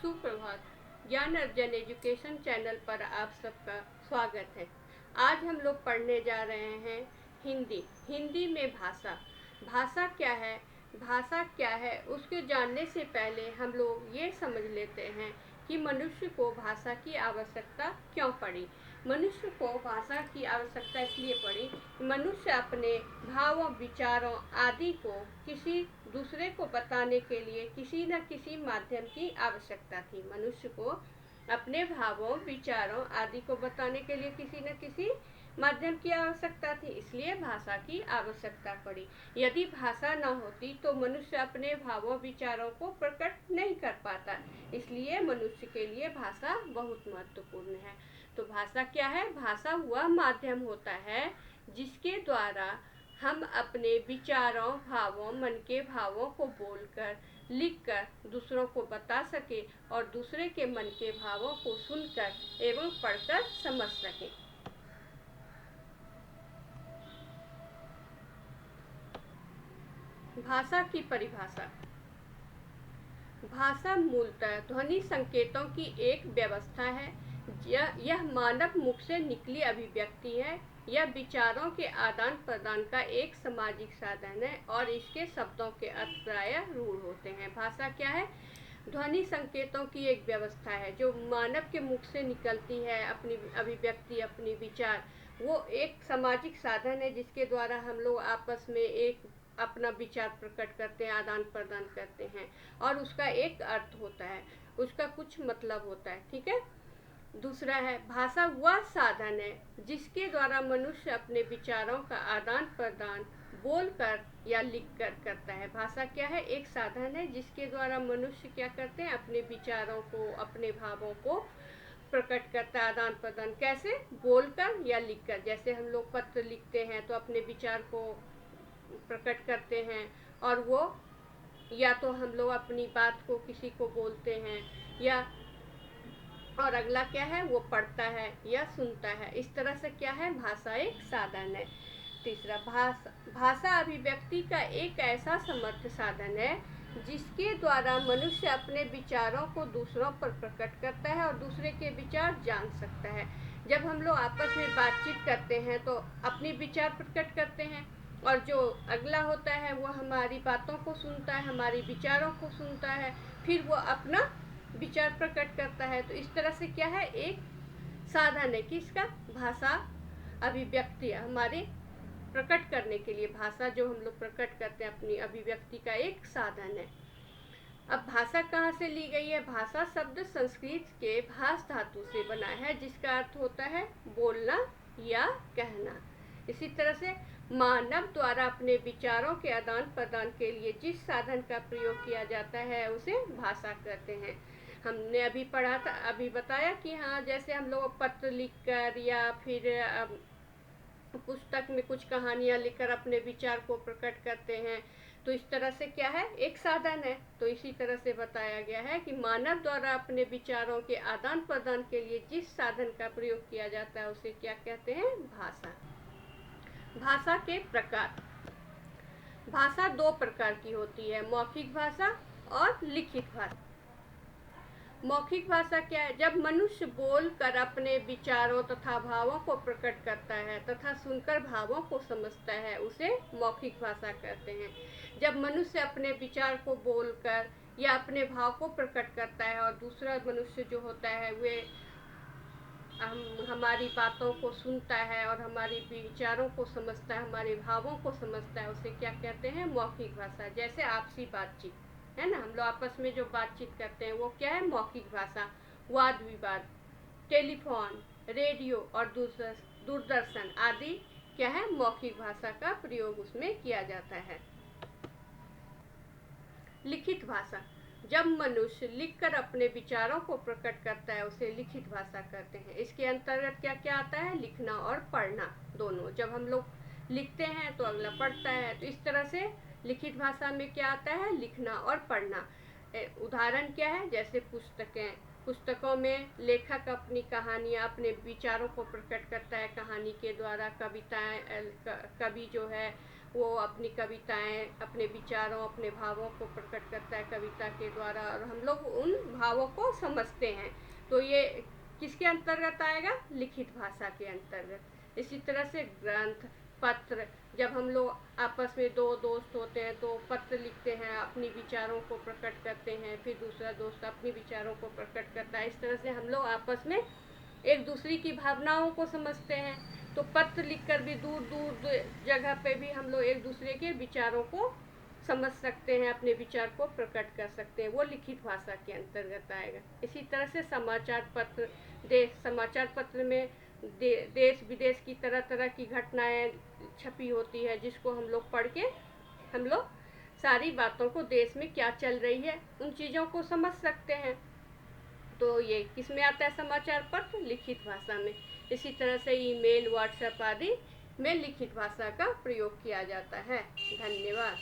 सुप्रभात। ज्ञान अर्जन education channel पर आप सबका स्वागत है। आज हम लोग पढ़ने जा रहे हैं हिंदी। हिंदी में भाषा। भाषा क्या है, भाषा क्या है उसके जानने से पहले हम लोग ये समझ लेते हैं कि मनुष्य को भाषा की आवश्यकता क्यों पड़ी। मनुष्य को भाषा की आवश्यकता इसलिए पड़ी कि मनुष्य अपने भावों, विचारों आदि को किसी दूसरे को बताने के लिए किसी न किसी माध्यम की आवश्यकता थी। मनुष्य को अपने भावों, विचारों आदि को बताने के लिए किसी न किसी माध्यम की आवश्यकता थी, इसलिए भाषा की आवश्यकता पड़ी। यदि भाषा न होती तो मनुष्य अपने भावों, विचारों को प्रकट नहीं कर पाता, इसलिए मनुष्य के लिए भाषा बहुत महत्वपूर्ण है। तो भाषा क्या है? भाषा वह माध्यम होता है जिसके द्वारा हम अपने विचारों, भावों, मन के भावों को बोलकर, लिखकर दूसरों को बता सके और दूसरे के मन के भावों को सुनकर एवं पढ़कर समझ सके। भाषा की परिभाषा। भाषा मूलतः ध्वनि संकेतों की एक व्यवस्था है। यह मानव मुख से निकली अभिव्यक्ति है। यह विचारों के आदान प्रदान का एक सामाजिक साधन है और इसके शब्दों के अर्थ प्रायः रूढ़ होते हैं। भाषा क्या है? ध्वनि संकेतों की एक व्यवस्था है जो मानव के मुख से निकलती है। अपनी अभिव्यक्ति, अपनी विचार, वो एक सामाजिक साधन है जिसके द्वारा हम लोग आपस में एक अपना विचार प्रकट करते हैं, आदान प्रदान करते हैं और उसका एक अर्थ होता है, उसका कुछ मतलब होता है। ठीक है। दूसरा है, भाषा वह साधन है जिसके द्वारा मनुष्य अपने विचारों का आदान प्रदान बोलकर या लिखकर करता है। भाषा क्या है? एक साधन है जिसके द्वारा मनुष्य क्या करते हैं? अपने विचारों को, अपने भावों को प्रकट करता है, आदान प्रदान। कैसे? बोलकर या लिखकर। जैसे हम लोग पत्र लिखते हैं तो अपने विचार को प्रकट करते हैं और वो या तो हम लोग अपनी बात को किसी को बोलते हैं या और अगला क्या है? वो पढ़ता है या सुनता है। इस तरह से क्या है? भाषा एक साधन है। तीसरा, भाषा अभिव्यक्ति का एक ऐसा समर्थ साधन है जिसके द्वारा मनुष्य अपने विचारों को दूसरों पर प्रकट करता है और दूसरे के विचार जान सकता है। जब हम लोग आपस में बातचीत करते हैं तो अपनी विचार प्रकट करते हैं और जो अगला होता है वो हमारी बातों को सुनता है, हमारी विचारों को सुनता है, फिर वो अपना विचार प्रकट करता है। तो इस तरह से क्या है? एक साधन है किसका? भाषा अभिव्यक्ति हमारे प्रकट करने के लिए। भाषा जो हम लोग प्रकट करते हैं अपनी अभिव्यक्ति का एक साधन है। अब भाषा कहाँ से ली गई है? भाषा शब्द संस्कृत के भाष धातु से बना है जिसका अर्थ होता है बोलना या कहना। इसी तरह से मानव द्वारा अपने विचारों के आदान प्रदान के लिए जिस साधन का प्रयोग किया जाता है उसे भाषा कहते हैं। हमने अभी पढ़ा था, अभी बताया कि हाँ, जैसे हम लोग पत्र लिखकर या फिर पुस्तक में कुछ कहानियाँ लिखकर अपने विचार को प्रकट करते हैं, तो इस तरह से क्या है? एक साधन है। तो इसी तरह से बताया गया है कि मानव द्वारा अपने विचारों के आदान प्रदान के लिए जिस साधन का प्रयोग किया जाता है उसे क्या कहते हैं? भाषा। भाषा के प्रकार। भाषा दो प्रकार की होती है, मौखिक भाषा और लिखित भाषा। मौखिक भाषा क्या है? जब मनुष्य बोलकर अपने विचारों तथा भावों को प्रकट करता है तथा सुनकर भावों को समझता है उसे मौखिक भाषा कहते हैं। जब मनुष्य अपने विचार को बोलकर या अपने भाव को प्रकट करता है और दूसरा मनुष्य जो होता है वे हमारी बातों को सुनता है और हमारी विचारों को समझता है, हमारे भावों को समझता है, उसे क्या कहते हैं? मौखिक भाषा। जैसे आपसी बातचीत है ना, हम लोग आपस में जो बातचीत करते हैं वो क्या है? मौखिक भाषा। वाद विवाद, टेलीफोन, रेडियो और दूरदर्शन आदि क्या है? मौखिक भाषा का प्रयोग उसमें किया जाता है। लिखित भाषा। जब मनुष्य लिखकर अपने विचारों को प्रकट करता है उसे लिखित भाषा कहते हैं। इसके अंतर्गत क्या क्या आता है? लिखना और पढ़ना दोनों। जब हम लोग लिखते हैं तो अगला पढ़ता है, तो इस तरह से लिखित भाषा में क्या आता है? लिखना और पढ़ना। उदाहरण क्या है? जैसे पुस्तकें। पुस्तकों में लेखक अपनी कहानियाँ, अपने विचारों को प्रकट करता है कहानी के द्वारा। कविताएं, कवि जो है वो अपनी कविताएं, अपने विचारों, अपने भावों को प्रकट करता है कविता के द्वारा, और हम लोग उन भावों को समझते हैं। तो ये किसके अंतर्गत आएगा? लिखित भाषा के अंतर्गत। इसी तरह से ग्रंथ, पत्र, जब हम लोग आपस में दो दोस्त होते हैं तो पत्र लिखते हैं, अपनी विचारों को प्रकट करते हैं, फिर दूसरा दोस्त अपनी विचारों को प्रकट करता है। इस तरह से हम लोग आपस में एक दूसरे की भावनाओं को समझते हैं। तो पत्र लिखकर भी दूर दूर जगह पे भी हम लोग एक दूसरे के विचारों को समझ सकते हैं, अपने विचार को प्रकट कर सकते हैं, वो लिखित भाषा के अंतर्गत आएगा। इसी तरह से समाचार पत्र, समाचार पत्र में देश विदेश की तरह तरह की घटनाएं छपी होती है, जिसको हम लोग पढ़ के हम लोग सारी बातों को, देश में क्या चल रही है उन चीज़ों को समझ सकते हैं। तो ये किस में आता है? समाचार पत्र लिखित भाषा में। इसी तरह से ईमेल, व्हाट्सएप आदि में लिखित भाषा का प्रयोग किया जाता है। धन्यवाद।